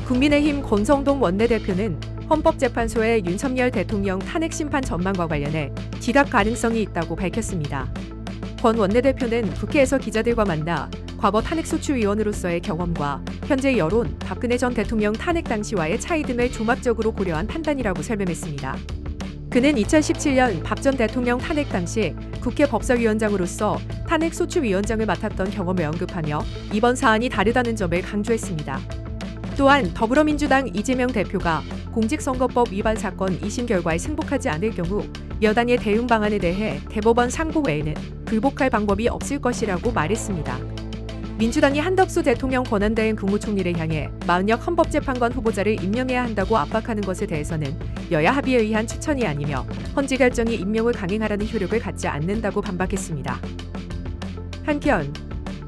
국민의힘 권성동 원내대표는 헌법재판소의 윤석열 대통령 탄핵 심판 전망과 관련해 기각 가능성이 있다고 밝혔습니다. 권 원내대표는 국회에서 기자들과 만나 과거 탄핵소추위원으로서의 경험과 현재 여론, 박근혜 전 대통령 탄핵 당시와의 차이 등을 종합적으로 고려한 판단이라고 설명했습니다. 그는 2017년 박 전 대통령 탄핵 당시 국회 법사위원장으로서 탄핵소추위원장을 맡았던 경험을 언급하며 이번 사안이 다르다는 점을 강조했습니다. 또한 더불어민주당 이재명 대표가 공직선거법 위반 사건 2심 결과에 승복하지 않을 경우 여당의 대응 방안에 대해 대법원 상고 외에는 불복할 방법이 없을 것이라고 말했습니다. 민주당이 한덕수 대통령 권한대행 국무총리를 향해 마은혁 헌법재판관 후보자를 임명해야 한다고 압박하는 것에 대해서는 여야 합의에 의한 추천이 아니며 헌재 결정이 임명을 강행하라는 효력을 갖지 않는다고 반박했습니다. 한편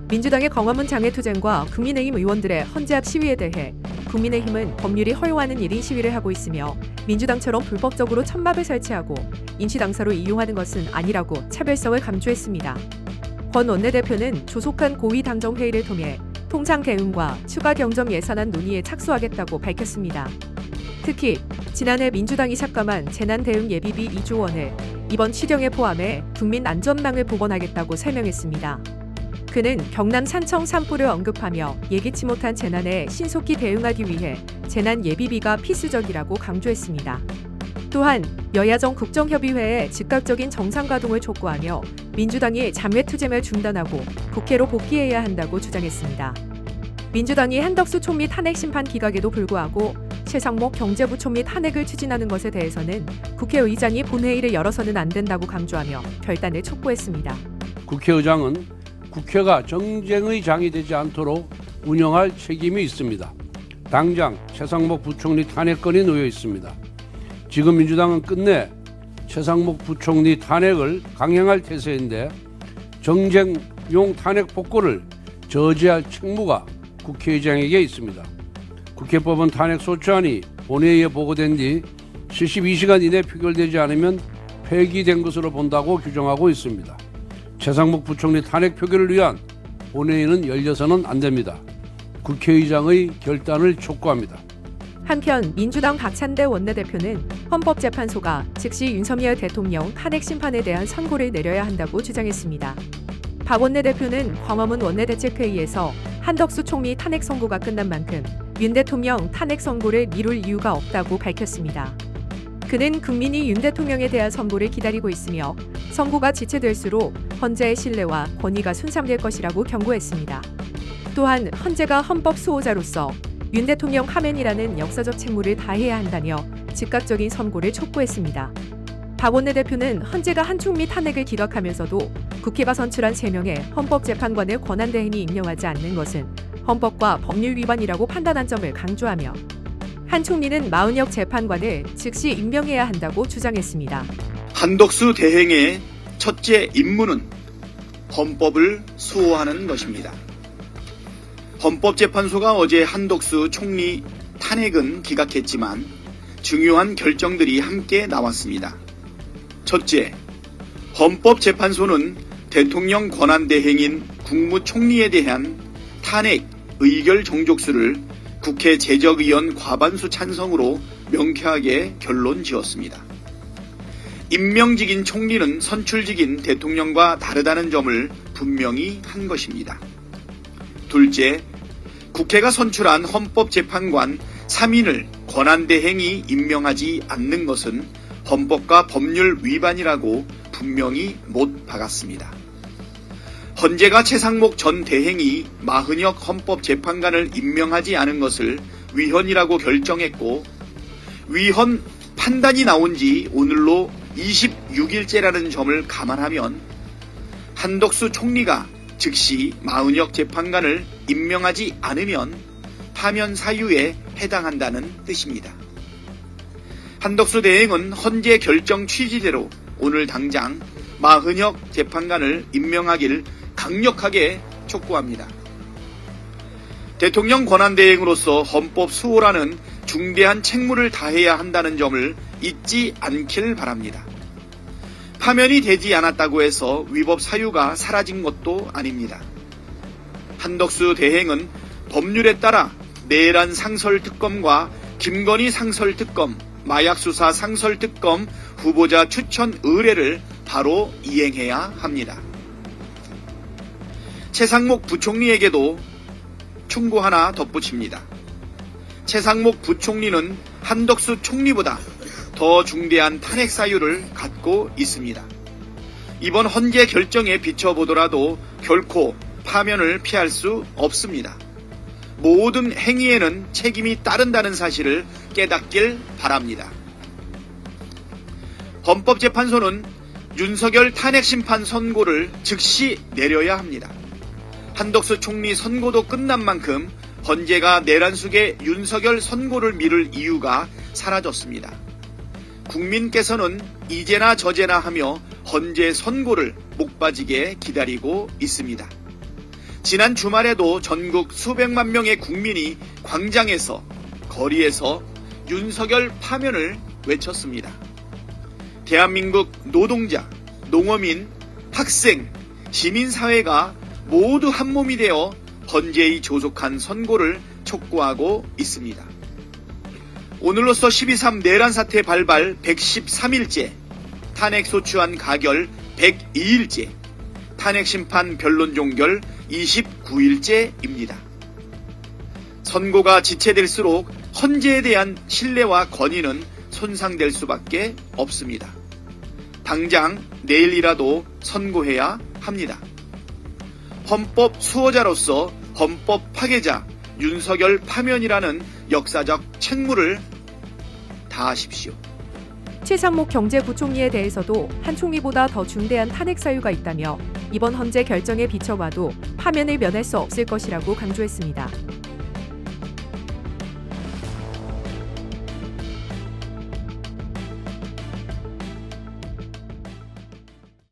민주당의 광화문 장외투쟁과 국민의힘 의원들의 헌재 앞 시위에 대해 국민의힘은 법률이 허용하는 1인 시위를 하고 있으며 민주당처럼 불법적으로 천막을 설치하고 인치당사로 이용하는 것은 아니라고 차별성을 강조했습니다. 권 원내대표는 조속한 고위당정회의를 통해 통상 대응과 추가 경정 예산안 논의에 착수하겠다고 밝혔습니다. 특히 지난해 민주당이 삭감한 재난대응 예비비 2조 원을 이번 추경에 포함해 국민안전망을 복원하겠다고 설명했습니다. 그는 경남 산청 산불을 언급하며 예기치 못한 재난에 신속히 대응하기 위해 재난 예비비가 필수적이라고 강조했습니다. 또한 여야정 국정협의회의 즉각적인 정상 가동을 촉구하며 민주당이 장외투쟁을 중단하고 국회로 복귀해야 한다고 주장했습니다. 민주당이 한덕수 총리 탄핵 심판 기각에도 불구하고 최상목 경제부총리 탄핵을 추진하는 것에 대해서는 국회의장이 본회의를 열어서는 안 된다고 강조하며 결단을 촉구했습니다. 국회의장은 국회가 정쟁의 장이 되지 않도록 운영할 책임이 있습니다. 당장 최상목 부총리 탄핵건이 놓여 있습니다. 지금 민주당은 끝내 최상목 부총리 탄핵을 강행할 태세인데 정쟁용 탄핵 복구를 저지할 책무가 국회의장에게 있습니다. 국회법은 탄핵 소추안이 본회의에 보고된 뒤 72시간 이내 표결되지 않으면 폐기된 것으로 본다고 규정하고 있습니다. 최상목 부총리 탄핵 표결을 위한 본회의는 열려서는 안 됩니다. 국회의장의 결단을 촉구합니다. 한편 민주당 박찬대 원내대표는 헌법재판소가 즉시 윤석열 대통령 탄핵 심판에 대한 선고를 내려야 한다고 주장했습니다. 박 원내대표는 광화문 원내대책회의에서 한덕수 총리 탄핵 선고가 끝난 만큼 윤 대통령 탄핵 선고를 미룰 이유가 없다고 밝혔습니다. 그는 국민이 윤 대통령에 대한 선고를 기다리고 있으며 선고가 지체될수록 헌재의 신뢰와 권위가 손상될 것이라고 경고했습니다. 또한 헌재가 헌법 수호자로서 윤 대통령 하면이라는 역사적 책무를 다해야 한다며 즉각적인 선고를 촉구했습니다. 박 원내대표는 헌재가 한 총리 탄핵을 기각하면서도 국회가 선출한 3명의 헌법재판관을 권한대행이 임명하지 않는 것은 헌법과 법률 위반이라고 판단한 점을 강조하며 한 총리는 마은혁 재판관을 즉시 임명해야 한다고 주장했습니다. 한덕수 대행의 첫째 임무는 헌법을 수호하는 것입니다. 헌법재판소가 어제 한덕수 총리 탄핵은 기각했지만 중요한 결정들이 함께 나왔습니다. 첫째, 헌법재판소는 대통령 권한대행인 국무총리에 대한 탄핵 의결 정족수를 국회 제적의원 과반수 찬성으로 명쾌하게 결론 지었습니다. 임명직인 총리는 선출직인 대통령과 다르다는 점을 분명히 한 것입니다. 둘째, 국회가 선출한 헌법재판관 3인을 권한대행이 임명하지 않는 것은 헌법과 법률 위반이라고 분명히 못 박았습니다. 헌재가 최상목 전 대행이 마은혁 헌법재판관을 임명하지 않은 것을 위헌이라고 결정했고 위헌 판단이 나온 지 오늘로 26일째라는 점을 감안하면 한덕수 총리가 즉시 마은혁 재판관을 임명하지 않으면 파면 사유에 해당한다는 뜻입니다. 한덕수 대행은 헌재 결정 취지대로 오늘 당장 마은혁 재판관을 임명하기를 강력하게 촉구합니다. 대통령 권한대행으로서 헌법 수호라는 중대한 책무를 다해야 한다는 점을 잊지 않길 바랍니다. 파면이 되지 않았다고 해서 위법 사유가 사라진 것도 아닙니다. 한덕수 대행은 법률에 따라 내란 상설특검과 김건희 상설특검, 마약수사 상설특검 후보자 추천 의뢰를 바로 이행해야 합니다. 최상목 부총리에게도 충고 하나 덧붙입니다. 최상목 부총리는 한덕수 총리보다 더 중대한 탄핵 사유를 갖고 있습니다. 이번 헌재 결정에 비춰보더라도 결코 파면을 피할 수 없습니다. 모든 행위에는 책임이 따른다는 사실을 깨닫길 바랍니다. 헌법재판소는 윤석열 탄핵심판 선고를 즉시 내려야 합니다. 한덕수 총리 선고도 끝난 만큼 헌재가 내란 속에 윤석열 선고를 미룰 이유가 사라졌습니다. 국민께서는 이제나 저제나 하며 헌재 선고를 목 빠지게 기다리고 있습니다. 지난 주말에도 전국 수백만 명의 국민이 광장에서, 거리에서 윤석열 파면을 외쳤습니다. 대한민국 노동자, 농어민, 학생, 시민사회가 모두 한몸이 되어 헌재의 조속한 선고를 촉구하고 있습니다. 오늘로써 12.3 내란 사태 발발 113일째, 탄핵 소추안 가결 102일째, 탄핵 심판 변론 종결 29일째입니다. 선고가 지체될수록 헌재에 대한 신뢰와 권위는 손상될 수밖에 없습니다. 당장 내일이라도 선고해야 합니다. 헌법 수호자로서 헌법 파괴자 윤석열 파면이라는 역사적 책무를 다하십시오. 최상목 경제부총리에 대해서도 한 총리보다 더 중대한 탄핵 사유가 있다며 이번 헌재 결정에 비춰봐도 파면을 면할 수 없을 것이라고 강조했습니다.